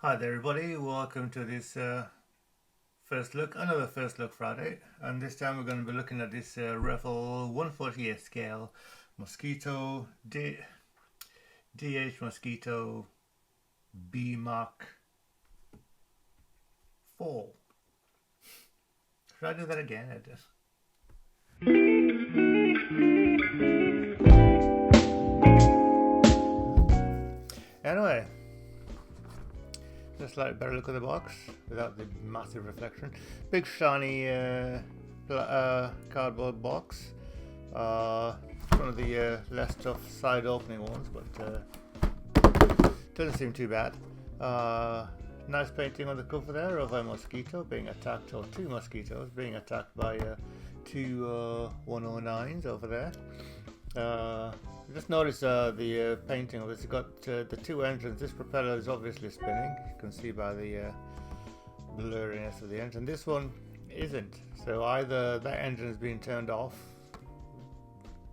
Hi there everybody, welcome to this another first look Friday, and this time we're going to be looking at this Revell 1/48 scale Mosquito DH Mosquito B Mark 4. Should I do that again? I did. Anyway, just like better look at the box without the massive reflection. Big shiny cardboard box. One of the less tough side opening ones, but doesn't seem too bad. Nice painting on the cover there of a mosquito being attacked, or two mosquitoes being attacked by two 109s over there. Just notice the painting of this. It's got the two engines. This propeller is obviously spinning. You can see by the blurriness of the engine. This one isn't. So either that engine is being turned off.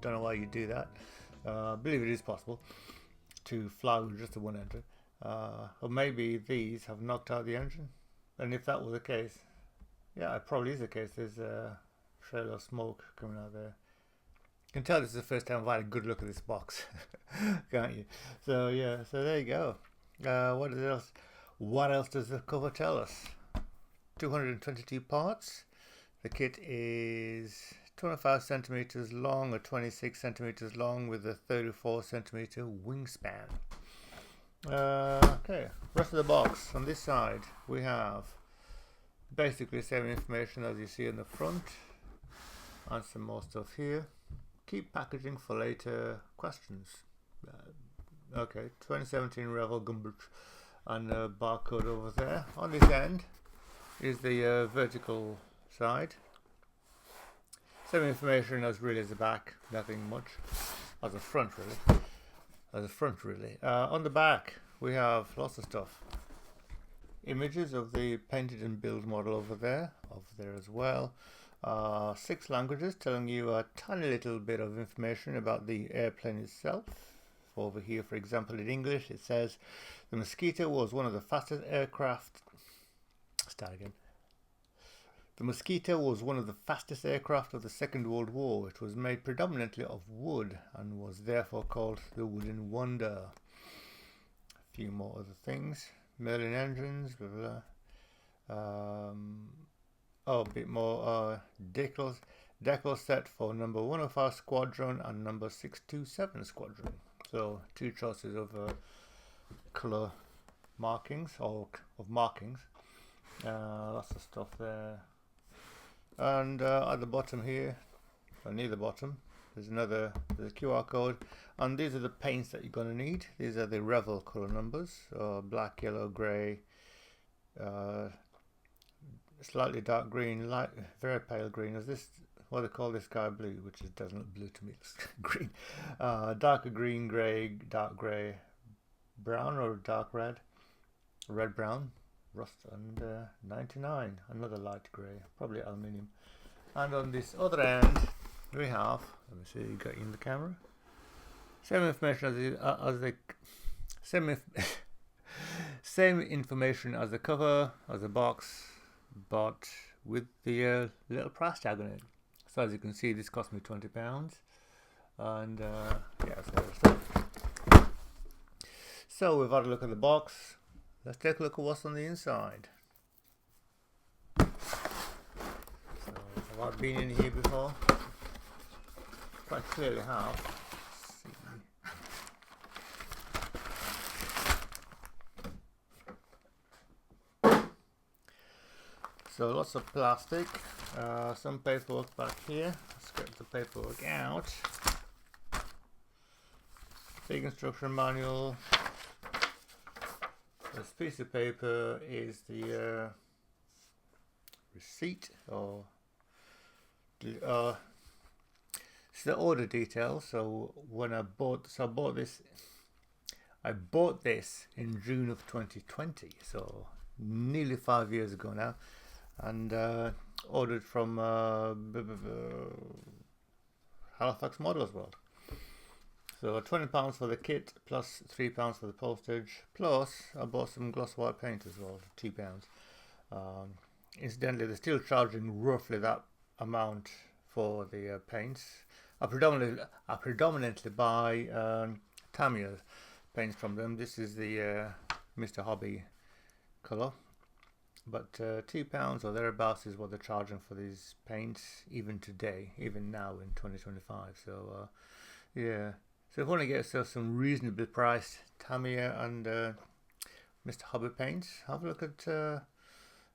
Don't know why you do that. I believe it is possible to fly with just the one engine. Or maybe these have knocked out the engine. And if that were the case, yeah, it probably is the case. There's a trail of smoke coming out there. You can tell this is the first time I've had a good look at this box, can't you? So yeah, so there you go. What else does the cover tell us? 222 parts. The kit is 25 centimeters long or 26 centimeters long with a 34 centimeter wingspan. Okay, rest of the box. On this side we have basically the same information as you see in the front and some more stuff here. Keep packaging for later questions. Okay, 2017 Revell Gumbridge and a barcode over there. On this end is the vertical side. Same information as really as the back, nothing much. As the front really. On the back we have lots of stuff. Images of the painted and build model over there as well. 6 languages telling you a tiny little bit of information about the airplane itself. Over here, for example, in English it says the Mosquito was one of the fastest aircraft. The Mosquito was one of the fastest aircraft of the Second World War. It was made predominantly of wood and was therefore called the Wooden Wonder. A few more other things. Merlin engines, blah blah. A bit more Decals set for number 105 Squadron and number 627 Squadron. So 2 choices of colour markings or of markings. Lots of stuff there. And at the bottom here, or near the bottom, there's a QR code, and these are the paints that you're going to need. These are the Revell colour numbers: black, yellow, grey. Slightly dark green, light, very pale green. Is this what they call this sky blue? Which doesn't look blue to me. It's green. Darker green, grey, dark grey, brown or dark red, red brown, rust, and 99. Another light grey, probably aluminium. And on this other end, we have. Let me see. You got in the camera. Same information as the same information as the cover, as the box, but with the little price tag on it. So as you can see, this cost me £20, and yeah, so we've had a look at the box. Let's take a look at what's on the inside. So have I been in here before? Quite clearly have. So lots of plastic, some paperwork back here. Let's get the paperwork out. Big instruction manual. This piece of paper is the receipt, or it's the order details. So when I bought this in June of 2020, so nearly 5 years ago now. And ordered from Halifax Models World. So £20 for the kit, plus £3 for the postage, plus I bought some gloss white paint as well, £2. Incidentally, they're still charging roughly that amount for the paints. I predominantly buy Tamiya paints from them. This is the Mr. Hobby colour, but £2 or thereabouts is what they're charging for these paints, even today, even now in 2025. So yeah, so if you want to get yourself some reasonably priced Tamiya and Mr. Hobby paints, have a look at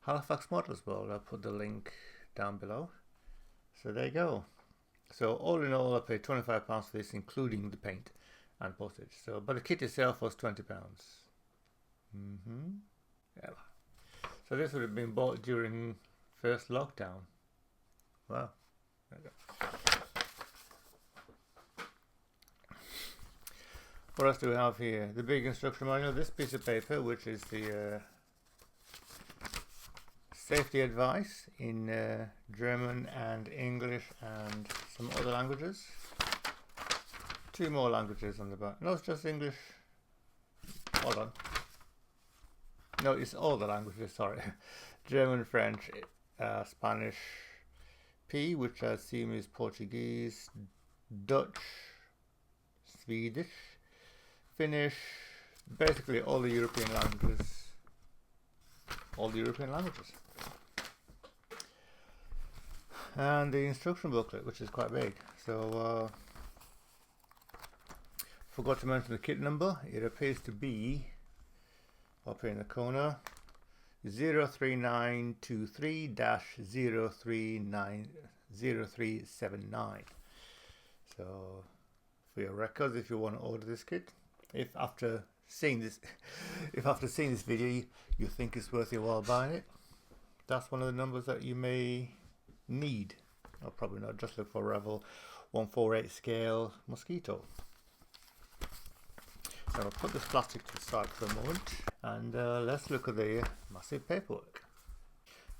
Halifax model as well. I'll put the link down below. So there you go. So all in all, I paid £25 for this, including the paint and postage. So, but the kit itself was £20. Yeah. So this would have been bought during first lockdown. Wow. There you go. What else do we have here? The big instruction manual. This piece of paper, which is the safety advice in German and English and some other languages. 2 more languages on the back. No, it's just English. Hold on. No, it's all the languages, sorry. German, French, Spanish, P, which I assume is Portuguese, Dutch, Swedish, Finnish, basically all the European languages. All the European languages. And the instruction booklet, which is quite big. So forgot to mention the kit number. It appears to be up here in the corner 03923-0390379. So for your records, if you want to order this kit, if after seeing this video you think it's worth your while buying it, that's one of the numbers that you may need. Or probably not. Just look for Revell 148 scale Mosquito. So I'll put this plastic to the side for a moment, and let's look at the massive paperwork.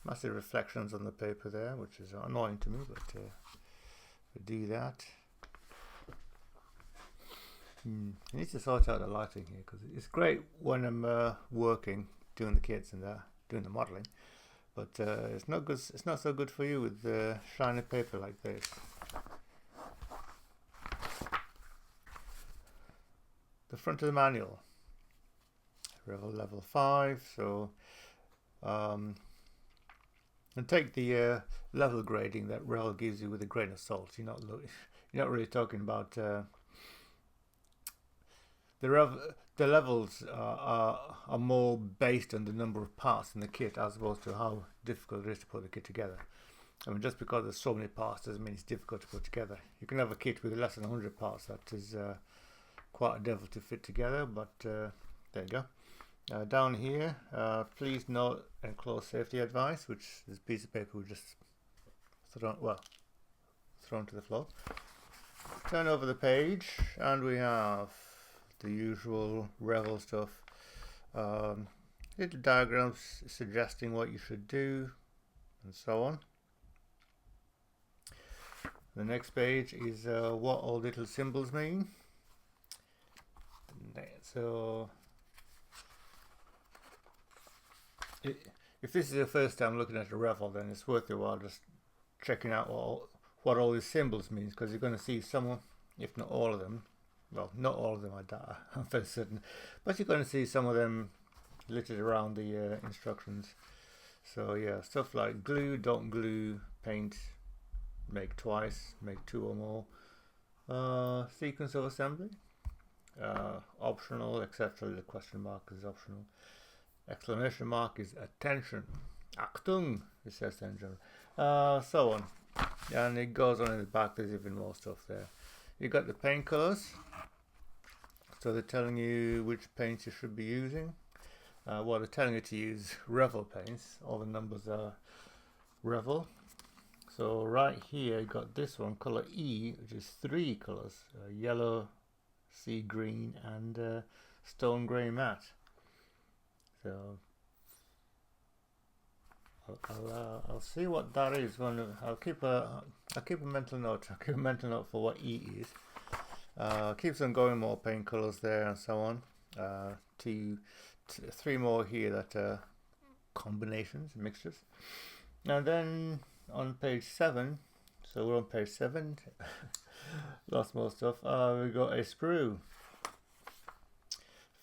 Massive reflections on the paper there, which is annoying to me, but we'll do that. I need to sort out the lighting here, because it's great when I'm working, doing the kits and doing the modelling, but it's not good. It's not so good for you with shiny paper like this. The front of the manual, Revell level 5. So and take the level grading that Revell gives you with a grain of salt. You're not really talking about the levels are more based on the number of parts in the kit, as opposed to how difficult it is to put the kit together. I mean, just because there's so many parts doesn't mean it's difficult to put together. You can have a kit with less than 100 parts that is quite a devil to fit together, but there you go. Down here, please note enclosed safety advice, which is a piece of paper we just thrown to the floor. Turn over the page, and we have the usual Revell stuff. Little diagrams suggesting what you should do, and so on. The next page is what all little symbols mean. So if this is your first time looking at a Revell, then it's worth your while just checking out what all these symbols means, because you're going to see some, if not all of them, well, not all of them, I'm very certain, but you're going to see some of them littered around the instructions. So yeah, stuff like glue, don't glue, paint, make twice, make 2 or more, sequence of assembly, optional, etc. The question mark is optional. Exclamation mark is attention. Achtung, it says in German. So on. And it goes on in the back, there's even more stuff there. You got the paint colors. So they're telling you which paints you should be using. Well, they're telling you to use Revell paints. All the numbers are Revell. So right here you got this one, color E, which is 3 colors: yellow, sea green, and stone grey matte. So I'll see what that is. I'll keep a mental note. I'll keep a mental note for what E is, Keeps on going, more paint colors there and so on. Three more here that are combinations, mixtures. And then on page 7, so we're on page 7, lots more stuff. We got a sprue.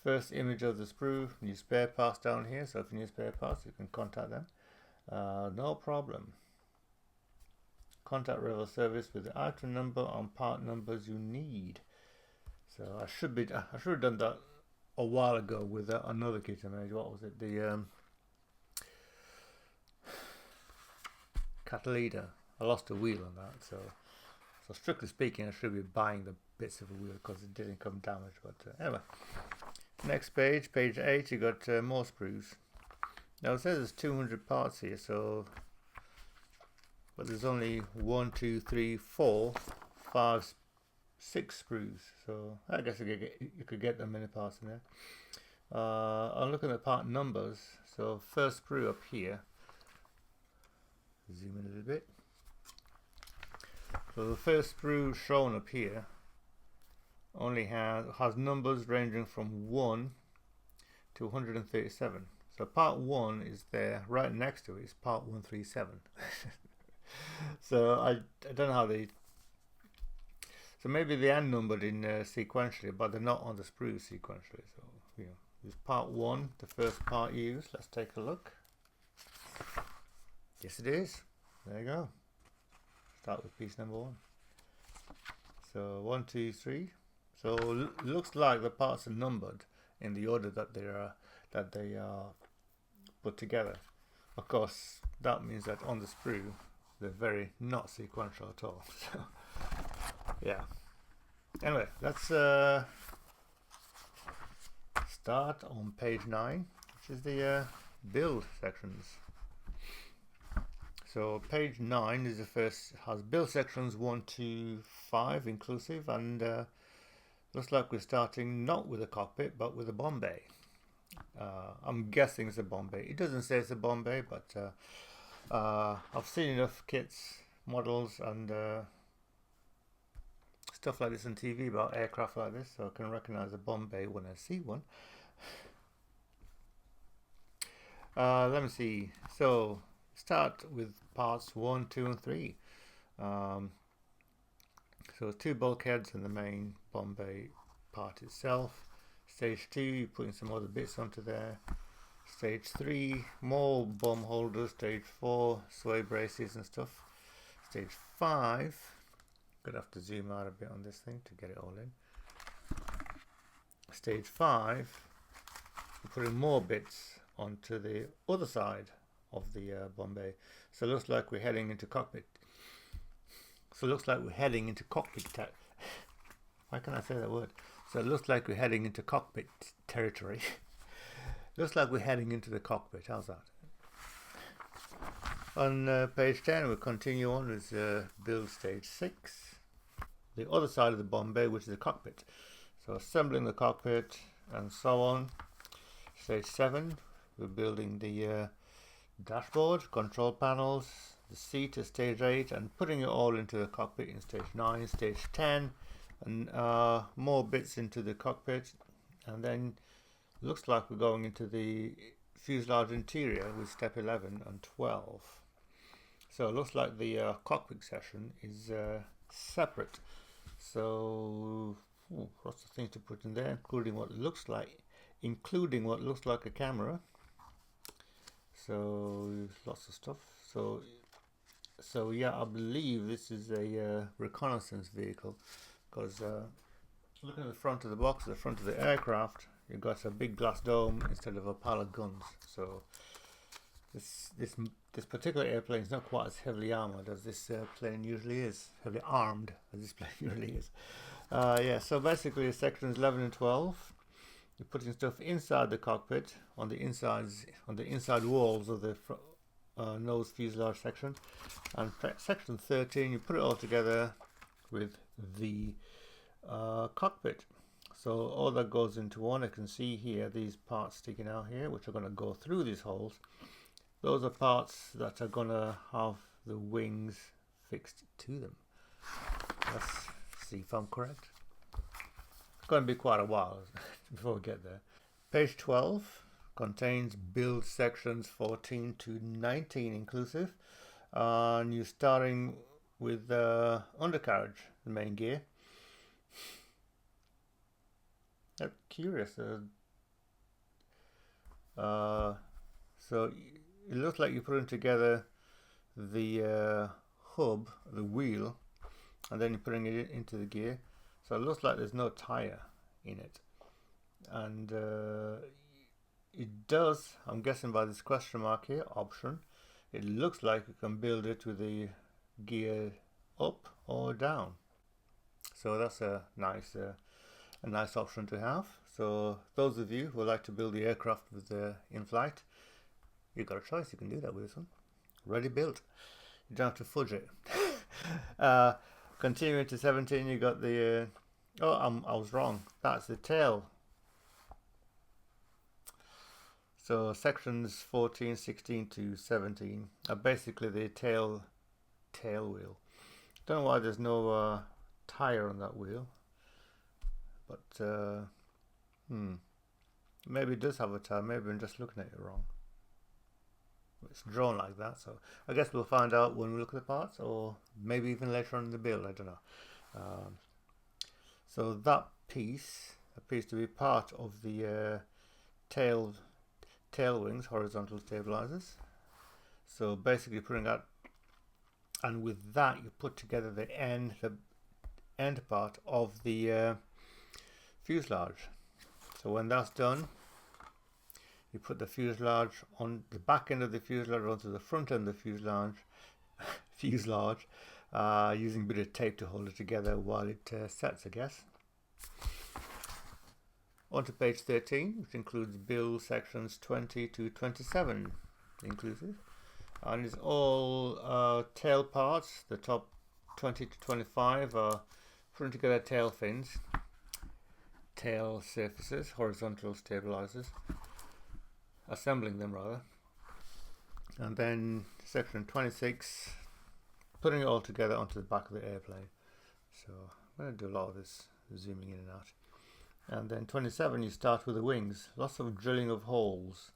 First image of the sprue, new spare parts down here, so if you need spare parts you can contact them. No problem. Contact Revell service with the item number on part numbers you need. So I should have done that a while ago with another kit image. What was it? The Catalina. I lost a wheel on that, so strictly speaking I should be buying the bits of the wheel because it didn't come damaged. But anyway, next page, page 8, you got more sprues. Now it says there's 200 parts here, so but there's only 1, 2, 3, 4, 5, 6 sprues, so I guess you could get them many parts in there. I'm looking at part numbers, so first sprue up here, zoom in a little bit. So the first sprue shown up here only has numbers ranging from 1 to 137. So part 1 is there, right next to it is part 137. So I don't know how they. So maybe they are numbered in sequentially, but they're not on the sprue sequentially. So you know, there's part 1, the first part used. Let's take a look. Yes, it is. There you go. Start with piece number 1. So 1, 2, 3. So looks like the parts are numbered in the order that they are put together. Of course, that means that on the sprue they're very not sequential at all. So yeah. Anyway, let's start on page 9, which is the build sections. So page 9 is the first, has build sections 1 to 5 inclusive, and looks like we're starting not with a cockpit but with a bomb bay. I'm guessing it's a bomb bay. It doesn't say it's a bomb bay, but I've seen enough kits, models and stuff like this on TV about aircraft like this, so I can recognize a bomb bay when I see one. Let me see. So start with parts 1, 2 and 3. So 2 bulkheads and the main bomb bay part itself. Stage 2, you're putting some other bits onto there. Stage 3, more bomb holders. Stage 4, sway braces and stuff. Stage 5, gonna have to zoom out a bit on this thing to get it all in. Stage 5, we're putting more bits onto the other side of the bomb bay. So it looks like we're heading into cockpit. Why can't I say that word? So it looks like we're heading into cockpit territory. Looks like we're heading into the cockpit. How's that? On page 10, we'll continue on with build stage 6. The other side of the bomb bay, which is the cockpit. So assembling the cockpit and so on. Stage 7, we're building the dashboard, control panels, the seat at stage 8, and putting it all into the cockpit in stage 9, stage 10, and more bits into the cockpit, and then looks like we're going into the fuselage interior with step 11 and 12. So it looks like the cockpit section is separate. So lots of things to put in there, including what looks like a camera. So lots of stuff. So yeah, I believe this is a reconnaissance vehicle, because looking at the front of the box, the front of the aircraft, you've got a big glass dome instead of a pile of guns. So this particular airplane is not quite as heavily armored as this plane usually is. Heavily armed as this plane usually is. Yeah. So basically, sections 11 and 12. You're putting stuff inside the cockpit on the inside walls of the nose fuselage section, and section 13 you put it all together with the cockpit. So all that goes into one. I can see here these parts sticking out here, which are going to go through these holes. Those are parts that are going to have the wings fixed to them. Let's see if I'm correct. going to be quite a while before we get there. Page 12 contains build sections 14 to 19 inclusive. And you're starting with the undercarriage, the main gear. I'm curious. So it looks like you're putting together the hub, the wheel, and then you're putting it into the gear. So it looks like there's no tire in it. And it does, I'm guessing by this question mark here, option, it looks like you can build it with the gear up or down. So that's a nice option to have. So those of you who would like to build the aircraft with the in-flight, you've got a choice. You can do that with this one. Ready built. You don't have to fudge it. Continuing to 17, you got the I was wrong. That's the tail. So sections 14, 16 to 17 are basically the tail wheel. Don't know why there's no tire on that wheel, but maybe it does have a tire. Maybe I'm just looking at it wrong. It's drawn like that, so I guess we'll find out when we look at the parts, or maybe even later on in the build. I don't know. So that piece appears to be part of the tail wings, horizontal stabilizers. So basically putting that, and with that you put together the end part of the fuselage. So when that's done, you put the fuselage on the back end of the fuselage onto the front end of the fuselage, using a bit of tape to hold it together while it sets, I guess. On to page 13, which includes build sections 20 to 27 inclusive, and it's all tail parts. The top 20 to 25 are putting together tail fins, tail surfaces, horizontal stabilizers, assembling them rather, and then section 26 putting it all together onto the back of the airplane. So I'm going to do a lot of this zooming in and out. And then 27, you start with the wings. Lots of drilling of holes.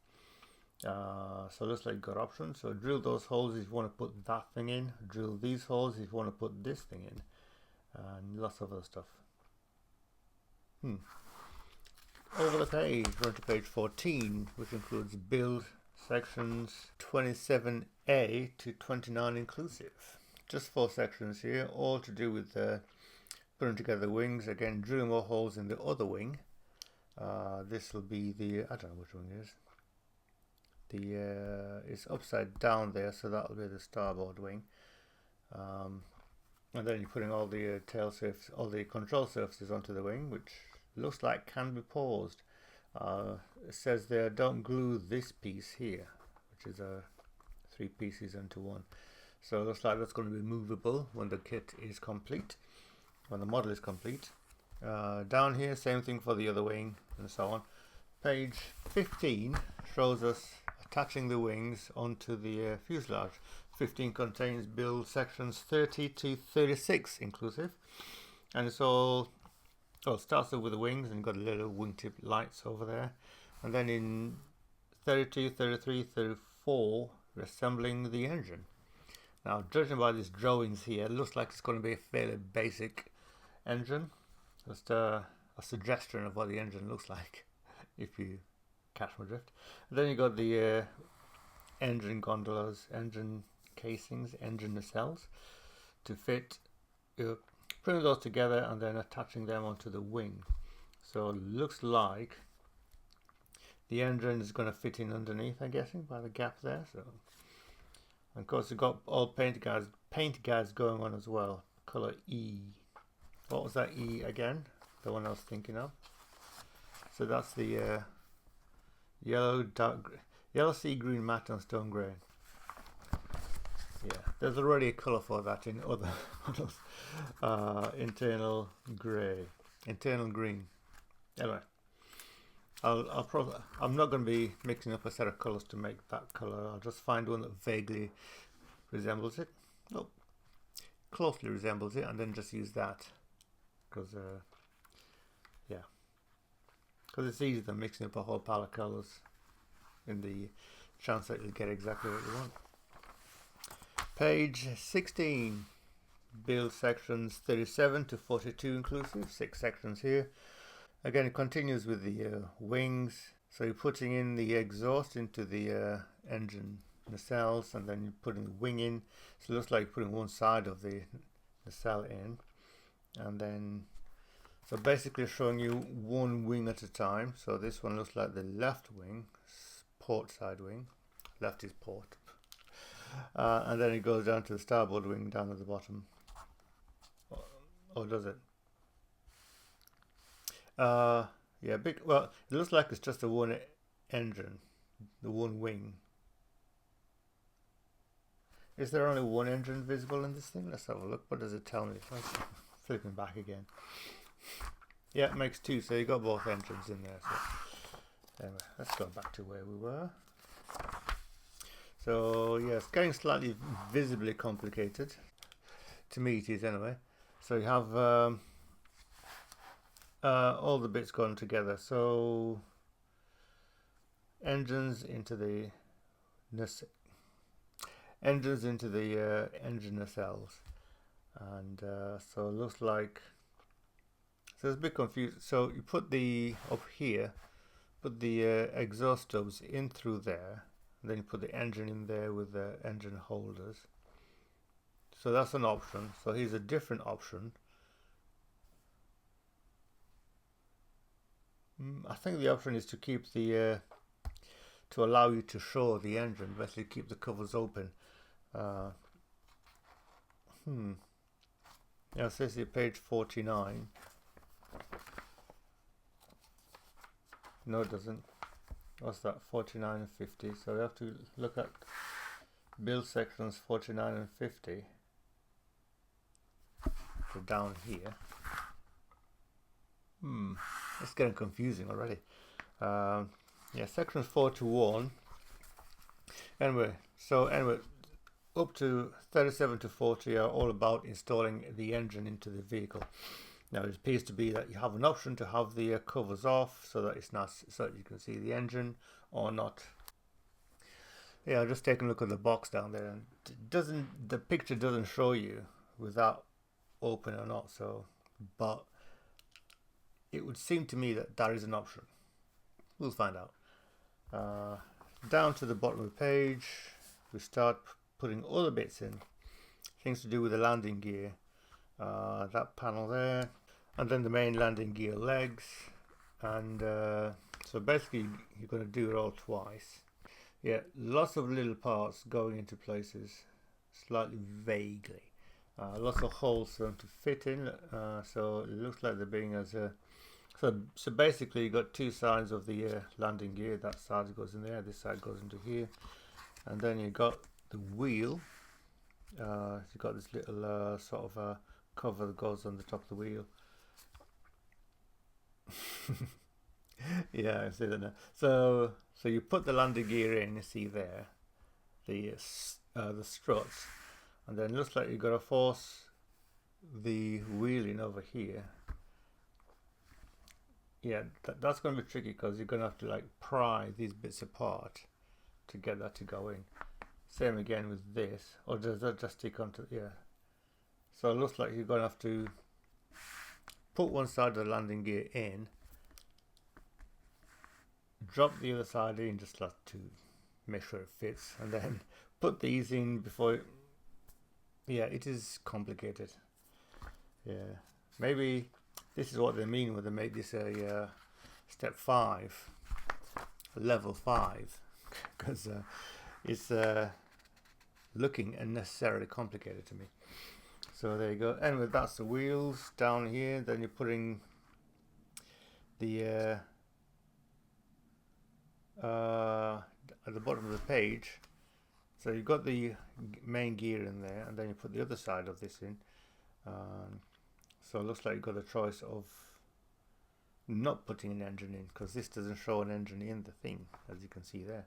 So it looks like you've got options. So drill those holes if you want to put that thing in. Drill these holes if you want to put this thing in. And lots of other stuff. Over the page, we're on to page 14, which includes build sections 27A to 29 inclusive. Just 4 sections here, all to do with putting together wings. Again, drilling more holes in the other wing. This will be the, I don't know which wing it is. It's upside down there, so that'll be the starboard wing. And then you're putting all the tail surface, all the control surfaces onto the wing, which looks like can be paused. It says there, don't glue this piece here, which is 3 pieces into one. So it looks like that's going to be movable when the kit is complete, when the model is complete. Down here, same thing for the other wing and so on. Page 15 shows us attaching the wings onto the fuselage. 15 contains build sections 30 to 36 inclusive, and it's all, well, it starts off with the wings, and you've got little wingtip lights over there, and then in 32, 33, 34 we're assembling the engine. Now, judging by these drawings here, it looks like it's going to be a fairly basic engine. Just a suggestion of what the engine looks like, if you catch my drift. And then you got the engine gondolas, engine casings, engine nacelles to fit. Putting those together and then attaching them onto the wing. So it looks like the engine is going to fit in underneath, I'm guessing, by the gap there. So, and of course, you've got all paint guides going on as well. Color E. What was that E again? The one I was thinking of. So that's the yellow sea green matte on stone grey. Yeah, there's already a colour for that in other models. Internal grey, internal green. Anyway, I'm not going to be mixing up a set of colours to make that colour. I'll just find one that vaguely resembles it. No, closely resembles it, and then just use that. Because, yeah. because it's easier than mixing up a whole palette of colours in the chance that you'll get exactly what you want. Page 16, build sections 37 to 42 inclusive, 6 sections here. Again, it continues with the wings. So you're putting in the exhaust into the engine nacelles, and then you're putting the wing in. So it looks like you're putting one side of the nacelle in, and then so basically showing you one wing at a time. So this one looks like the left wing, port side wing. Left is port. And then it goes down to the starboard wing down at the bottom. Or does it? Yeah, big. Well, it looks like it's just the one engine, the one wing. Is there only one engine visible in this thing? Let's have a look. What does it tell me? Flipping back again. Yeah, it makes 2, so you got both engines in there. So anyway, let's go back to where we were. So yeah, it's getting slightly visibly complicated. To me it is anyway. So you have all the bits going together. So engines into the engine nacelles, and so it looks like, so it's a bit confused. So you put the up here, put the exhaust stubs in through there, and then you put the engine in there with the engine holders. So that's an option. So here's a different option. I think the option is to keep the to allow you to show the engine, basically keep the covers open. Yeah, it says here page 49. No, it doesn't. What's that? 49 and 50. So we have to look at build sections 49 and 50. So down here. It's getting confusing already. Yeah, sections 4 to 1. Anyway, up to 37 to 40 are all about installing the engine into the vehicle. Now it appears to be that you have an option to have the covers off so that it's not, so that you can see the engine, or not. Yeah, just take a look at the box down there, and the picture doesn't show you without open or not. So, but it would seem to me that that is an option. We'll find out. Down to the bottom of the page, we start putting other bits in, things to do with the landing gear, that panel there, and then the main landing gear legs, and so basically you're going to do it all twice. Yeah, lots of little parts going into places slightly vaguely, lots of holes for them to fit in, so it looks like they're being as a so basically you got 2 sides of the landing gear. That side goes in there, this side goes into here, and then you got the wheel. You've got this little sort of cover that goes on the top of the wheel. Yeah, I see that now. So you put the landing gear in, you see there the struts, and then it looks like you've got to force the wheel in over here. Yeah, that's going to be tricky because you're going to have to like pry these bits apart to get that to go in. Same again with this, or does that just stick onto, yeah. So it looks like you're going to have to put one side of the landing gear in, drop the other side in just like to make sure it fits, and then put these in before. Yeah, it is complicated. Yeah, maybe this is what they mean when they make this a step 5, level 5, because it's looking unnecessarily complicated to me. So there you go. Anyway, that's the wheels down here. Then you're putting the at the bottom of the page. So you've got the main gear in there, and then you put the other side of this in. So it looks like you've got a choice of not putting an engine in, because this doesn't show an engine in the thing, as you can see there.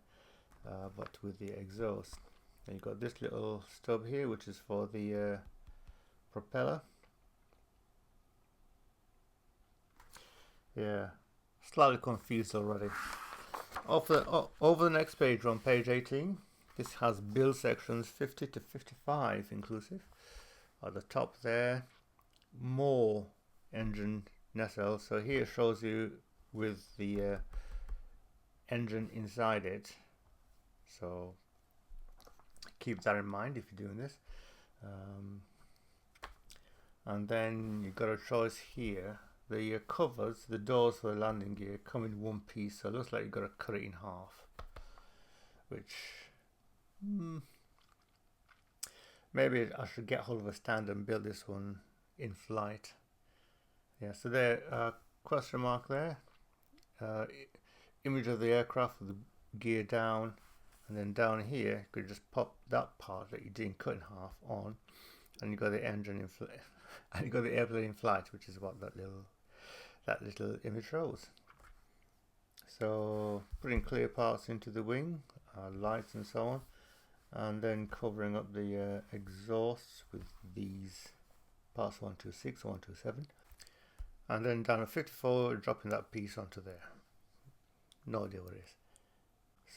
But with the exhaust, and you've got this little stub here, which is for the propeller. Yeah, slightly confused already. Over the next page, on page 18, this has build sections 50 to 55 inclusive. At the top there, more engine nacelles. So here shows you with the engine inside it. So keep that in mind if you're doing this. And then you've got a choice here. The covers, the doors for the landing gear come in one piece, so it looks like you've got to cut it in half, which maybe I should get hold of a stand and build this one in flight. Yeah, so there, question mark there, image of the aircraft with the gear down, and then down here you could just pop that part that you didn't cut in half on, and you've got the engine in flight, and you've got the airplane in flight, which is what that little image shows. So putting clear parts into the wing, lights and so on, and then covering up the exhausts with these parts 126, 127, and then down at 54 dropping that piece onto there. No idea what it is.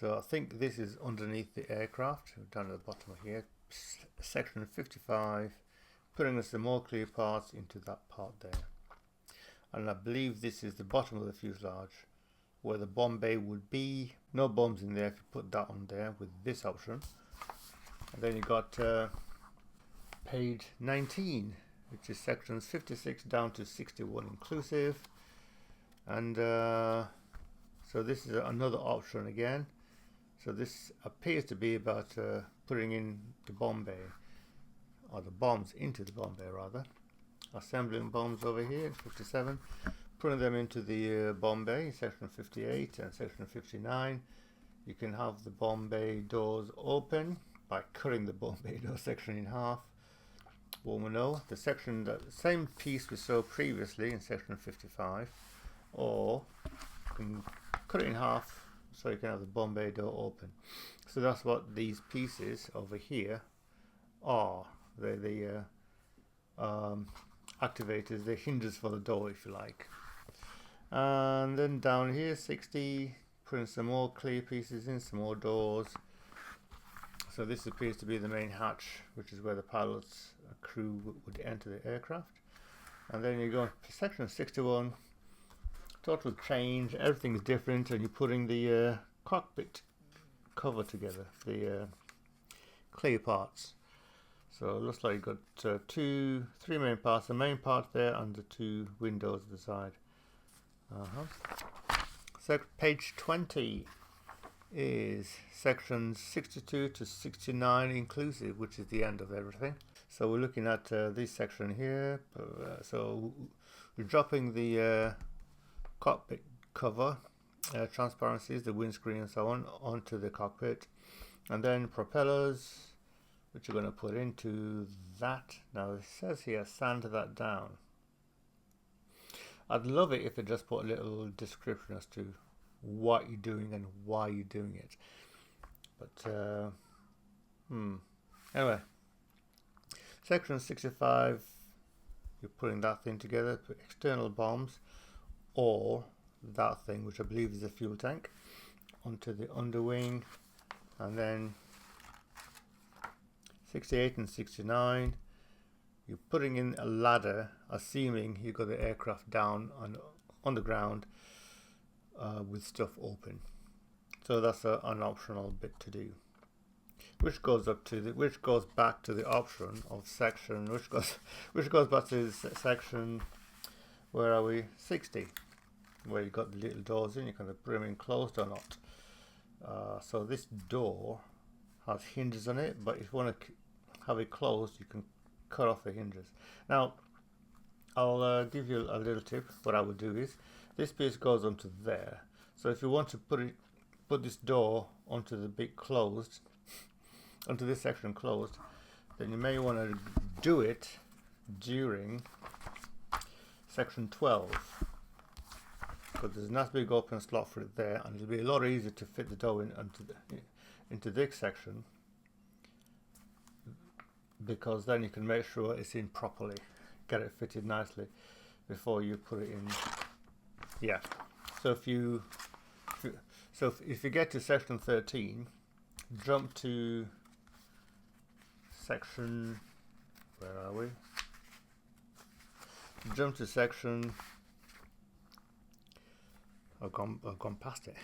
So I think this is underneath the aircraft, down at the bottom of here, section 55, putting us the more clear parts into that part there. And I believe this is the bottom of the fuselage where the bomb bay would be. No bombs in there if you put that on there with this option. And then you got page 19, which is sections 56 down to 61 inclusive. And so this is another option again. So this appears to be about putting in the bomb bay, or the bombs into the bomb bay rather. Assembling bombs over here in 57, putting them into the bomb bay, section 58 and section 59. You can have the bomb bay doors open by cutting the bomb bay door section in half. One will know the section, the same piece we saw previously in section 55, or you can cut it in half so you can have the bomb bay door open. So that's what these pieces over here are. They're the activators, the hinges for the door if you like. And then down here 60, putting some more clear pieces in, some more doors. So this appears to be the main hatch, which is where the pilot's crew would enter the aircraft. And then you go to section 61, total change, everything's different, and you're putting the cockpit cover together, the clear parts. So it looks like you've got three main parts, the main part there and the two windows at the side. So page 20 is sections 62 to 69 inclusive, which is the end of everything. So we're looking at this section here. So we're dropping the cockpit cover, transparencies, the windscreen and so on, onto the cockpit, and then propellers, which you're going to put into that. Now it says here sand that down. I'd love it if it just put a little description as to what you're doing and why you're doing it. But anyway, section 65, you're putting that thing together, put external bombs or that thing, which I believe is a fuel tank, onto the underwing, and then 68 and 69, you're putting in a ladder, assuming you've got the aircraft down on the ground with stuff open. So that's an optional bit to do, which goes back to the option of section, which goes back to section, where are we, 60, where you've got the little doors in. You can put them in closed or not. So this door has hinges on it, but if you want to have it closed, you can cut off the hinges. Now I'll give you a little tip. What I would do is, this piece goes onto there, so if you want to put this door onto the big closed, onto this section closed, then you may want to do it during section 12, because there's a nice big open slot for it there, and it'll be a lot easier to fit the door into this section, because then you can make sure it's in properly, get it fitted nicely before you put it in. Yeah, So if you get to section 13, jump to section, where are we? Jump to section, I've gone past it.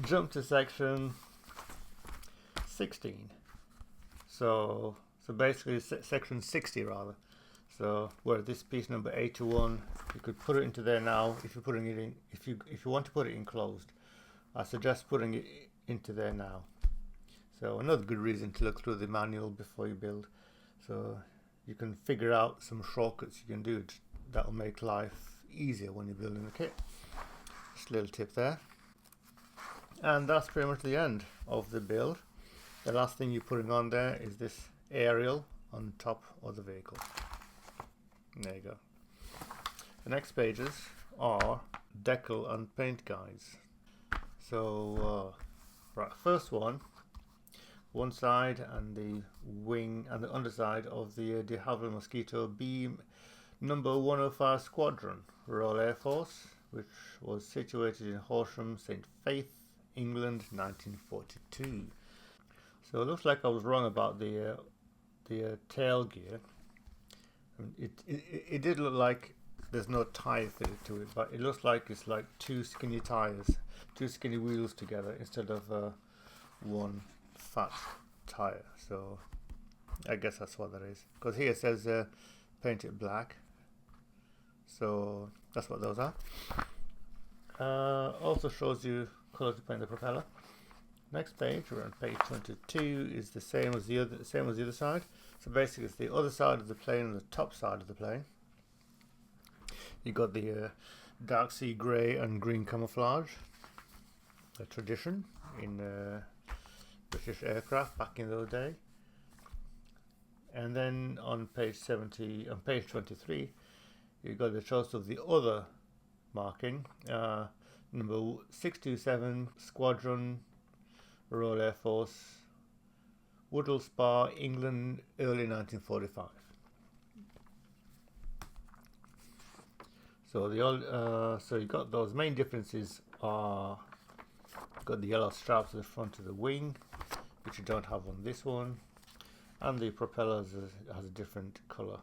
Jump to section 16. So basically section 60 rather. So where this piece number 81, you could put it into there now. If you're putting it in, if you want to put it enclosed, I suggest putting it into there now. So another good reason to look through the manual before you build, so you can figure out some shortcuts you can do that will make life easier when you're building the kit. Just a little tip there. And that's pretty much the end of the build. The last thing you're putting on there is this aerial on top of the vehicle. There you go. The next pages are decal and paint guides. So right, first one side and the wing and the underside of the de Haviland Mosquito B number 105 Squadron, Royal Air Force, which was situated in Horsham, St. Faith, England, 1942. So it looks like I was wrong about the tail gear. It did look like there's no tyre fitted to it, but it looks like it's like two skinny tyres, two skinny wheels together instead of one fat tyre. So I guess that's what that is, because here it says paint it black, so that's what those are. Also shows you colour to paint the propeller. Next page, we're on page 22, is the same as the other side. So basically it's the other side of the plane and the top side of the plane. You got the dark sea grey and green camouflage, a tradition in British aircraft back in those days. And then on page 23, you got the choice of the other marking, number 627 Squadron, Royal Air Force, Woodall Spa, England, early 1945. So the old, so you got those main differences are, got the yellow straps at the front of the wing, which you don't have on this one, and the propeller has a different colour.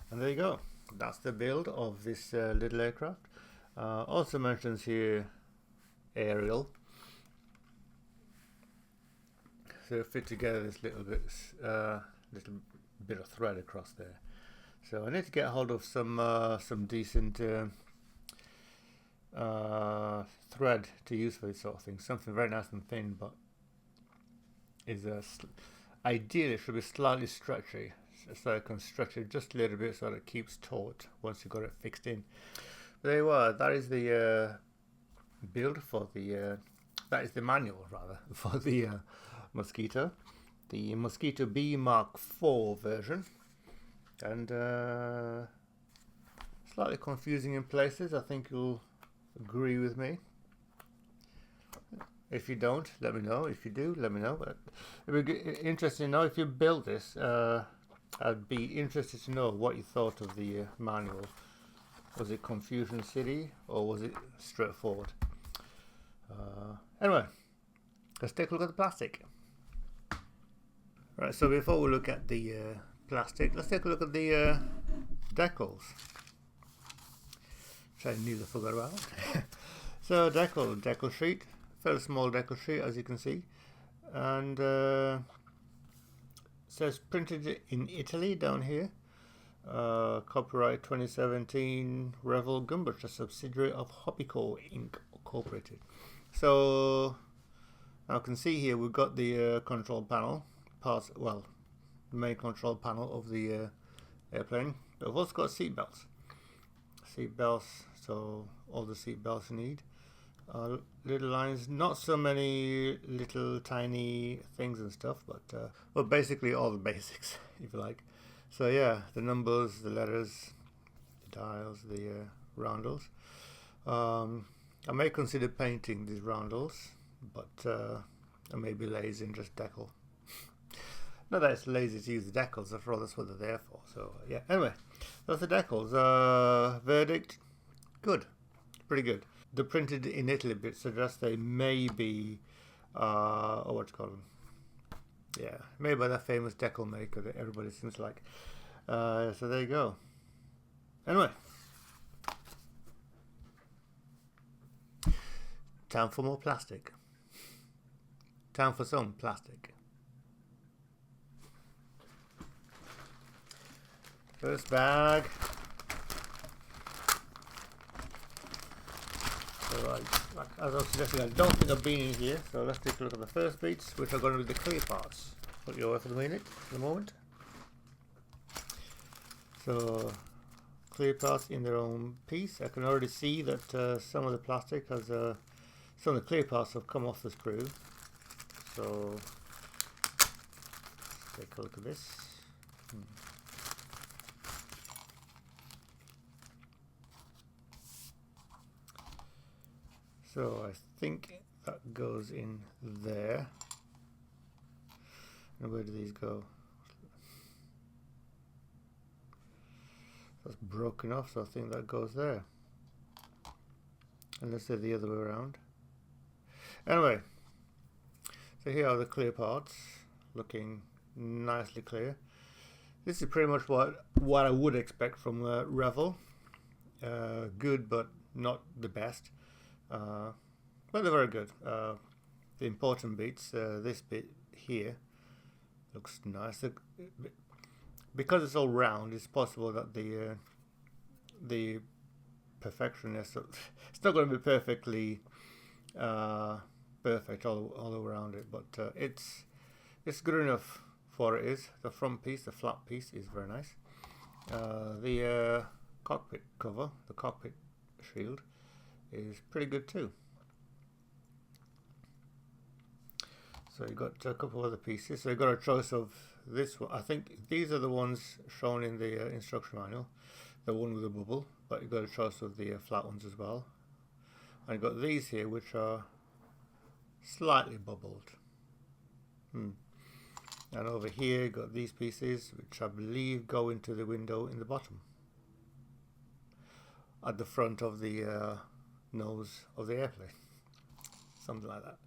And there you go. That's the build of this little aircraft. Also mentions here aerial. So fit together this little bit of thread across there. So I need to get hold of some decent thread to use for this sort of thing. Something very nice and thin, but is ideally it should be slightly stretchy, so I can stretch it just a little bit so that it keeps taut once you've got it fixed in. But there you are. That is the build for the that is the manual rather for the Mosquito, the Mosquito B Mark IV version, and slightly confusing in places. I think you'll agree with me. If you don't, let me know. If you do, let me know. But it would be interesting to know if you built this. I'd be interested to know what you thought of the manual. Was it Confusion City or was it straightforward? Anyway, let's take a look at the plastic. Right, so before we look at the plastic, let's take a look at the decals, which I nearly forgot about. So decal sheet, fairly small decal sheet as you can see, and says printed in Italy down here. Copyright 2017, Revell Gumbridge, a subsidiary of Hobbycore Inc. Incorporated. So now you can see here we've got the control panel, the main control panel of the airplane. But we've also got seat belts. So all the seat belts you need. Little lines, not so many little tiny things and stuff, but well, basically all the basics, if you like. So yeah, the numbers, the letters, the dials, the roundels. I may consider painting these roundels, but I may be lazy and just decal. Not that it's lazy to use the decals, after all that's what they're there for. So yeah, anyway, that's the decals. Verdict, good. pretty good. They're printed in Italy, but suggests they may be, oh, what do you call them? Yeah, made by that famous decal maker that everybody seems to like. So there you go. Anyway, time for more plastic. Time for some plastic. First bag. So like as I was suggesting, I don't think I've been in here. So let's take a look at the first beats, which are going to be the clear parts. Put you away for the moment. So clear parts in their own piece. I can already see that some of the plastic has, some of the clear parts have come off the sprue. So let's take a look at this. So I think that goes in there. And where do these go? That's broken off, so I think that goes there. Unless they're the other way around. Anyway, so here are the clear parts, looking nicely clear. This is pretty much what I would expect from Revell. Good, but not the best. But they're very good. The important bits, this bit here, looks nice. Because it's all round, it's possible that the perfectionist, it's not going to be perfectly perfect all around it, but it's good enough for what it is. The front piece, the flat piece, is very nice. The cockpit cover, the cockpit shield, is pretty good too. So you got a couple of other pieces. So you got a choice of this one. I think these are the ones shown in the instruction manual, the one with the bubble, but you've got a choice of the flat ones as well. And you've got these here which are slightly bubbled. And over here you've got these pieces which I believe go into the window in the bottom, at the front of the nose of the airplane, something like that.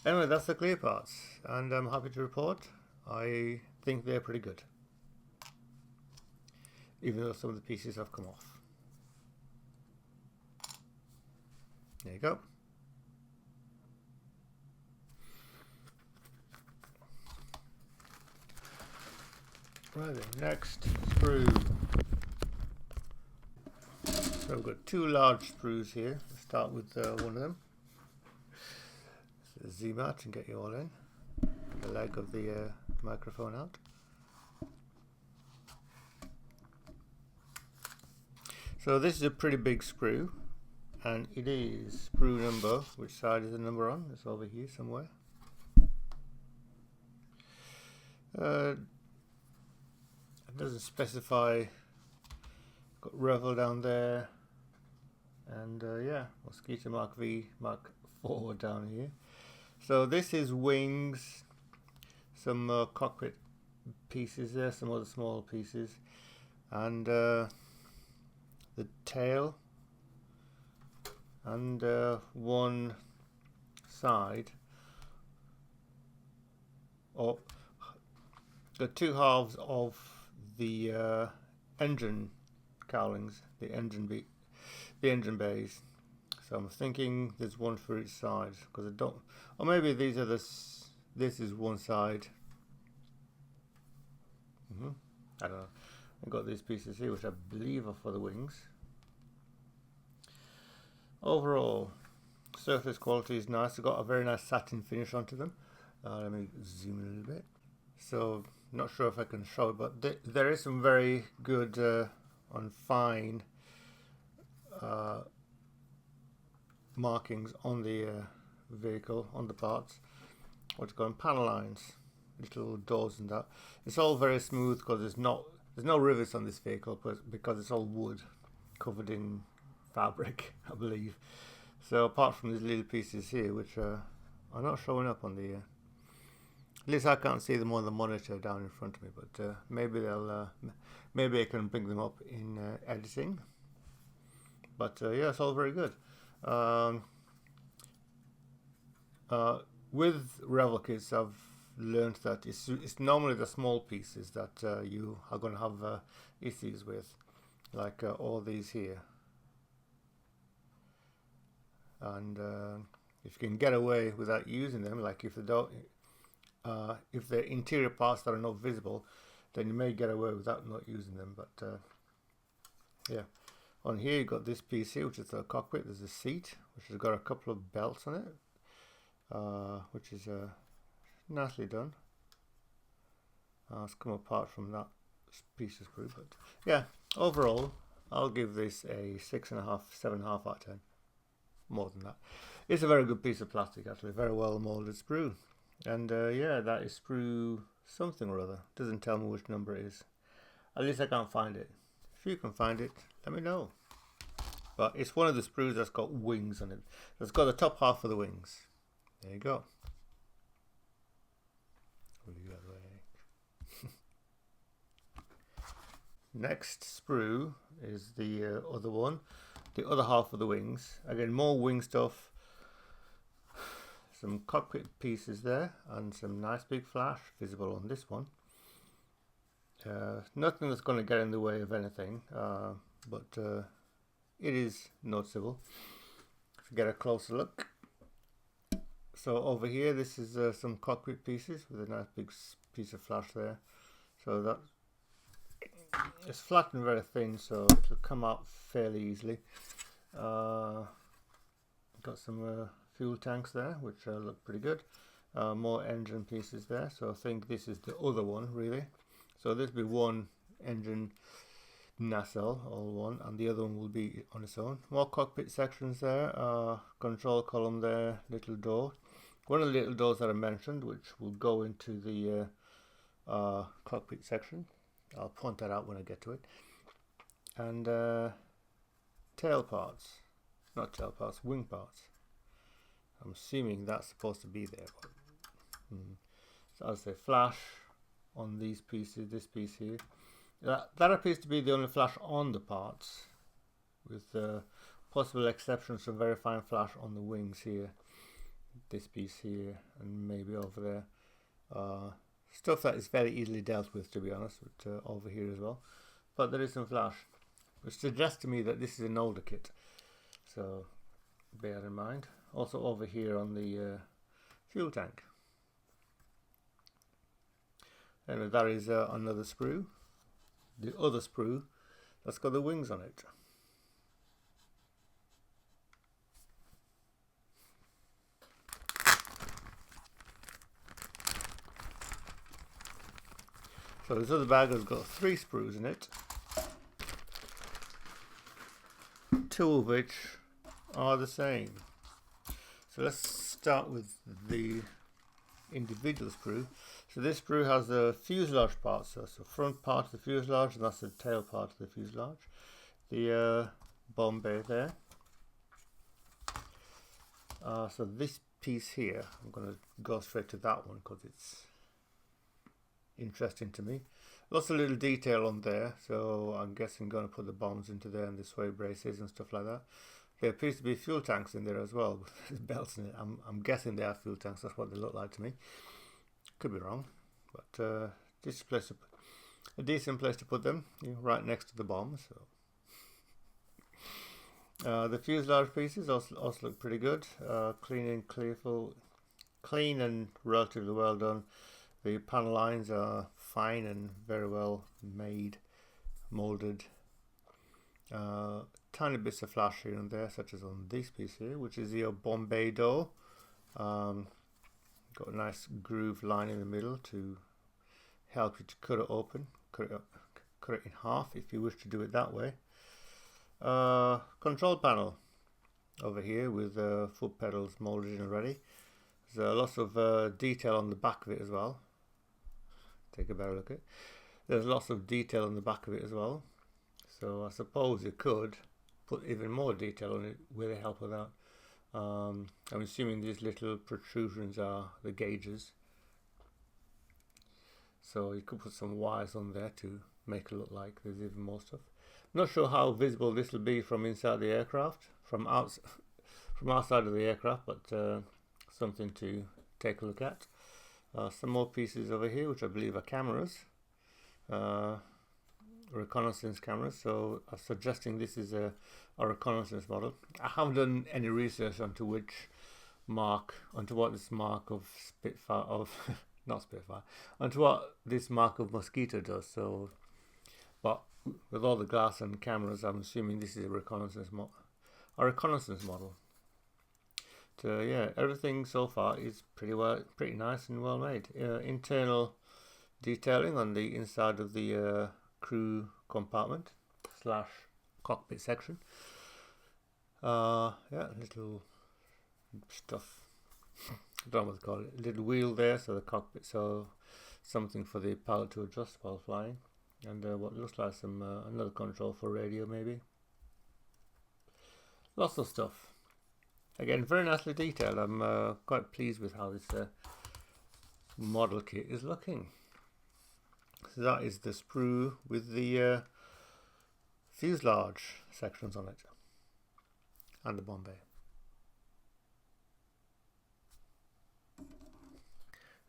Anyway, that's the clear parts, and I'm happy to report I think they're pretty good, even though some of the pieces have come off. There you go. Right then, next, sprue. So we've got two large sprues here. Let's start with one of them. So zoom out and get you all in. The leg of the microphone out. So this is a pretty big sprue, and it is sprue number. Which side is the number on? It's over here somewhere. It doesn't specify. Got Revell down there, and yeah, Mosquito Mark V, Mark 4 down here. So this is wings, some cockpit pieces there, some other small pieces, and the tail, and one side, or the two halves of the engine cowlings, the engine bays. So I'm thinking there's one for each side, because I don't, or maybe these are this is one side. I don't know. I've got these pieces here which I believe are for the wings. Overall surface quality is nice. I've got a very nice satin finish onto them. Let me zoom in a little bit. So not sure if I can show it, but there is some very good on fine markings on the vehicle, on the parts. What's going panel lines, little doors and that. It's all very smooth because there's no rivets on this vehicle, because it's all wood covered in fabric, I believe. So apart from these little pieces here, which are not showing up on the at least I can't see them on the monitor down in front of me, but maybe they'll maybe I can bring them up in editing. But yeah, it's all very good. With Revell kits, I've learned that it's normally the small pieces that you are going to have issues with, like all these here. And if you can get away without using them, like if the interior parts that are not visible, then you may get away without not using them. But yeah, on here you got this piece here, which is the cockpit. There's a seat which has got a couple of belts on it, which is nicely done. It's come apart from that piece of sprue, but yeah, overall I'll give this a 6.5, 7.5 out of 10. More than that. It's a very good piece of plastic, actually, very well molded sprue. And yeah, that is sprue something or other. Doesn't tell me which number it is. At least I can't find it. If you can find it, let me know. But it's one of the sprues that's got wings on it. It's got the top half of the wings. There you go. Next sprue is the other one, the other half of the wings. Again, more wing stuff, some cockpit pieces there, and some nice big flash visible on this one. Nothing that's going to get in the way of anything, but it is noticeable. If you get a closer look. So over here, this is some cockpit pieces with a nice big piece of flash there. So that it's flat and very thin, so it'll come out fairly easily. Got some fuel tanks there, which look pretty good. More engine pieces there, so I think this is the other one really. So this will be one engine nacelle, all one, and the other one will be on its own. More cockpit sections there, control column there, little door. One of the little doors that I mentioned, which will go into the cockpit section. I'll point that out when I get to it. And tail parts, not tail parts, wing parts. I'm assuming that's supposed to be there. So I'll say flash on these pieces, this piece here. That appears to be the only flash on the parts, with possible exceptions of very fine flash on the wings here. This piece here, and maybe over there. Stuff that is very easily dealt with, to be honest, but over here as well. But there is some flash, which suggests to me that this is an older kit, so bear in mind. Also over here on the fuel tank. Anyway, that is another sprue, the other sprue that's got the wings on it. So this other bag has got 3 sprues in it, 2 of which are the same. So let's start with the individual sprue. So this sprue has the fuselage part, so that's the front part of the fuselage, and that's the tail part of the fuselage. The bomb bay there. So this piece here, I'm going to go straight to that one because it's interesting to me. Lots of little detail on there, so I'm guessing I'm going to put the bombs into there and the sway braces and stuff like that. There appears to be fuel tanks in there as well, but there's belts in it. I'm guessing they are fuel tanks, that's what they look like to me. Could be wrong, but just a decent place to put them, right next to the bombs. So. The fuselage pieces also look pretty good, clean and relatively well done. The panel lines are fine and very well made, molded. Tiny bits of flash here and there, such as on this piece here, which is your Bombay door. Got a nice groove line in the middle to help you to cut it open, cut it in half if you wish to do it that way. Control panel over here with foot pedals molded in already. There's lots of detail on the back of it as well. Take a better look at it. There's lots of detail on the back of it as well. So I suppose you could put even more detail on it with the help of that. I'm assuming these little protrusions are the gauges. So you could put some wires on there to make it look like there's even more stuff. Not sure how visible this will be from inside the aircraft, from outside of the aircraft, but something to take a look at. Some more pieces over here, which I believe are cameras, reconnaissance cameras. So I'm suggesting this is a reconnaissance model. I haven't done any research onto what this mark of Spitfire not Spitfire, onto what this mark of Mosquito does. So, but with all the glass and cameras, I'm assuming this is a reconnaissance model. So yeah, everything so far is pretty nice and well made. Internal detailing on the inside of the crew compartment / cockpit section. Yeah, little stuff. I don't know what to call it. A little wheel there, so the cockpit, so something for the pilot to adjust while flying, and what looks like some another control for radio maybe. Lots of stuff. Again, very nicely detailed. I'm quite pleased with how this model kit is looking. So that is the sprue with the fuselage sections on it and the bomb bay.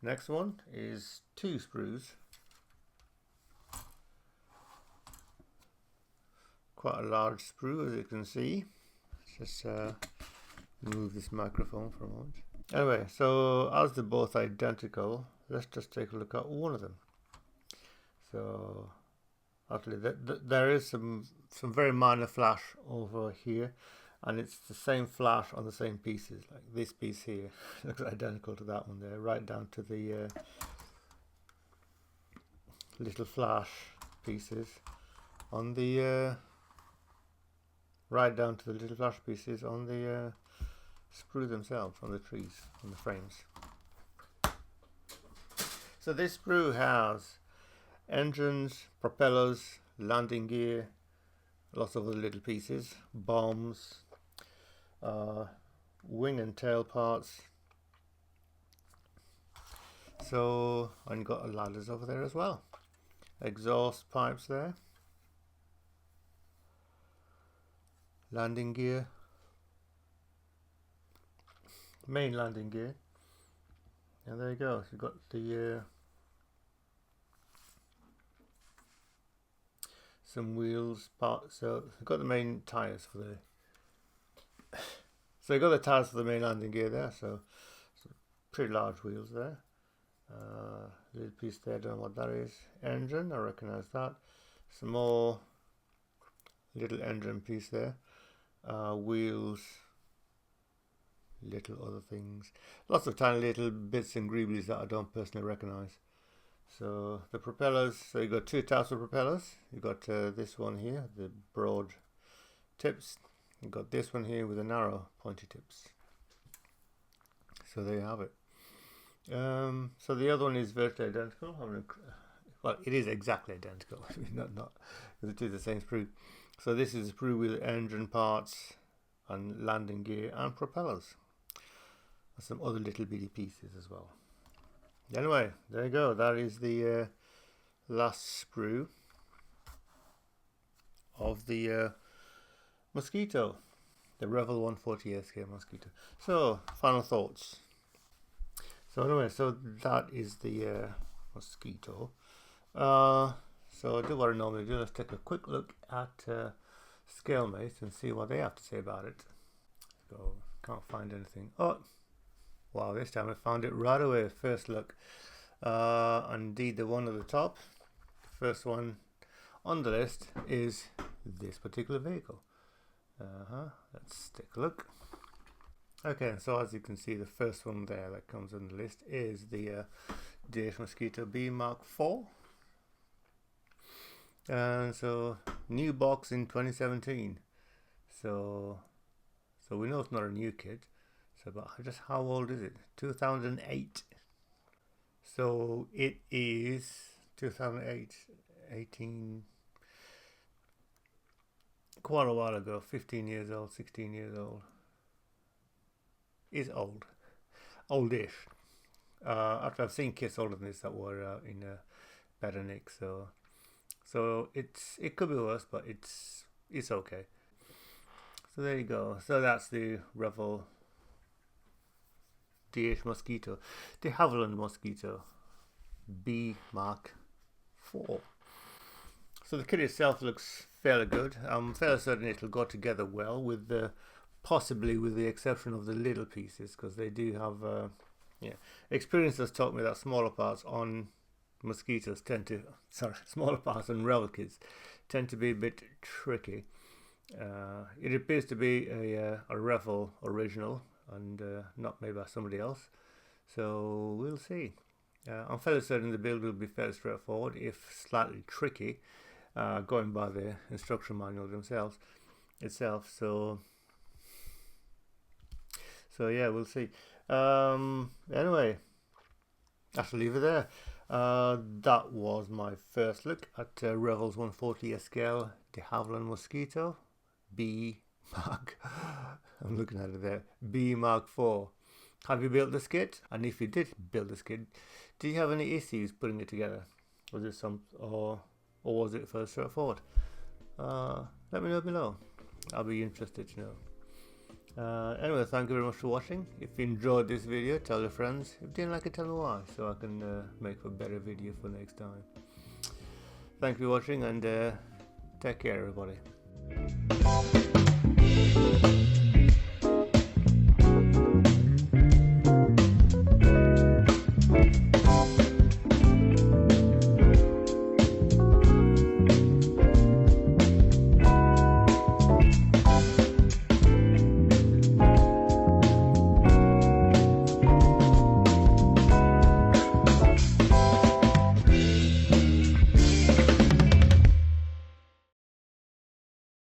Next one is 2 sprues. Quite a large sprue, as you can see. Just move this microphone for a moment. Anyway, so as they're both identical, let's just take a look at one of them. So actually there is some very minor flash over here, and it's the same flash on the same pieces. Like this piece here looks identical to that one there, right down to the little flash pieces on the right down to the little flash pieces on the sprue themselves, on the trees, on the frames. So this sprue has engines, propellers, landing gear, lots of other little pieces, bombs, wing and tail parts. So, and you've got ladders over there as well. Exhaust pipes there. Landing gear. Main landing gear. And there you go. So you've got the some wheels, parts. So you've got the main tires for the so you've got the tires for the main landing gear there. So pretty large wheels there. Little piece there, don't know what that is. Engine, I recognize that. Some more little engine piece there. Wheels, little other things, lots of tiny little bits and greeblies that I don't personally recognize. So the propellers, so you've got 2 types of propellers. You've got this one here, the broad tips. You've got this one here with the narrow pointy tips. So there you have it. So the other one is virtually identical. Well, it is exactly identical. not because it is the same sprue. So this is a sprue with engine parts and landing gear and propellers. And some other little bitty pieces as well. Anyway, there you go. That is the last sprue of the Mosquito, the Revell 140 SK Mosquito. So, final thoughts. So anyway, so that is the Mosquito. So I do what I normally do. Let's take a quick look at ScaleMate and see what they have to say about it. So can't find anything. Oh, wow! This time I found it right away. First look. Indeed, the one at the top, the first one on the list is this particular vehicle. Let's take a look. Okay, so as you can see, the first one there that comes on the list is the DS Mosquito B Mark IV. And so new box in 2017. So we know it's not a new kit. So, but just how old is it? 2008. So it is 2008, 18. Quite a while ago. 15 years old, 16 years old. Is old, oldish. After I've seen kits older than this that were in better nick, so So it could be worse, but it's okay. So there you go. So that's the Revell DH Mosquito, the Haviland Mosquito B Mark IV. So the kit itself looks fairly good. I'm fairly certain it'll go together well with possibly with the exception of the little pieces, because they do have experience has taught me that smaller parts on mosquitoes smaller parts on Revell kits tend to be a bit tricky. It appears to be a Revell original and not made by somebody else, so we'll see. I'm fairly certain the build will be fairly straightforward, if slightly tricky, going by the instruction manual itself. So yeah, we'll see. Anyway, I shall leave it there. That was my first look at Revell's 140 scale de Haviland Mosquito B Mark. I'm looking at it there. B Mark IV. Have you built this kit? And if you did build this kit, do you have any issues putting it together? Was it or was it fairly straightforward? Let me know below. I'll be interested to know. Anyway, thank you very much for watching. If you enjoyed this video, tell your friends. If you didn't like it, tell me why, so I can make a better video for next time. Thank you for watching, and take care, everybody.